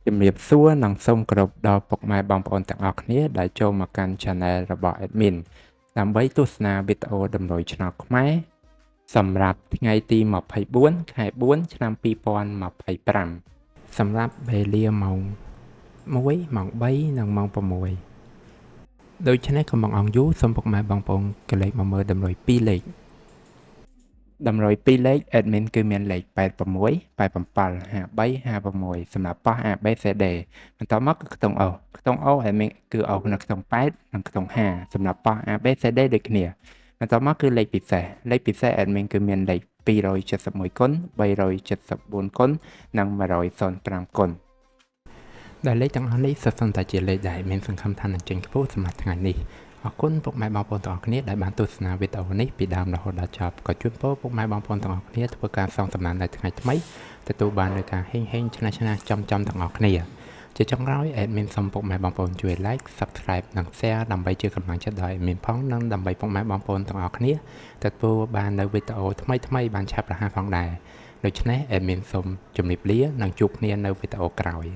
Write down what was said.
ជំរាបសួរនិងសូមគោរពដល់ពុកម៉ែបងប្អូនទាំងអស់គ្នាដែលចូលមកកាន់ Channel របស់ Admin ដើម្បីទស្សនាវីដេអូតម្រុយឆ្នោតខ្មែរសម្រាប់ថ្ងៃទី24ខែ4ឆ្នាំ2025សម្រាប់វេលាម៉ោង1ម៉ោង3និងម៉ោង6ដូច្នេះកុំបង្អង់យូរសូមពុកម៉ែបងប្អូនកលេចមកមើលតម្រុយ2លេខតម្រុយ2លេខ Admin គឺមានលេខ86 87 53 56សម្រាប់ប៉ះ ABCD បន្តមកគឺខ្ទង់ O ខ្ទង់ O Admin គឺ O នៅក្នុង8និងខ្ទង់50សម្រាប់ប៉ះ ABCD ដូចគ្នាបន្តមកគឺលេខពិសេស Admin គឺមានលេខ271គុណ374គុណនិង105គុណដែលលេខទាំងអស់នេះសុទ្ធសឹងតែជាលេខដែលមានសង្ឃឹមថានឹងចេញខ្ពស់សម្រាប់ថ្ងៃនេះអរគុណពុកម៉ែបងប្អូនទាំងអស់គ្នាដែលបានទស្សនាវីដេអូនេះពីដើមរហូតដល់ចប់ក៏ជូនពរពុកម៉ែបងប្អូនទាំងអស់គ្នាធ្វើការសងសំណាននៅថ្ងៃថ្មីទទួលបាននូវការហេងឆ្នះចំទាំងអស់គ្នាជាចុងក្រោយ Admin សូមពុកម៉ែបងប្អូនជួយ Like Subscribe និង Share ដើម្បីជាកម្លាំងចិត្តដល់ Admin ផងនិងដើម្បីពុកម៉ែបងប្អូនទាំងអស់គ្នាទទួលបាននូវវីដេអូថ្មីបានឆាប់រហ័សផងដែរដូច្នេះ Admin សូមជម្រាបលានិងជួបគ្នានៅវីដេអូក្រោយ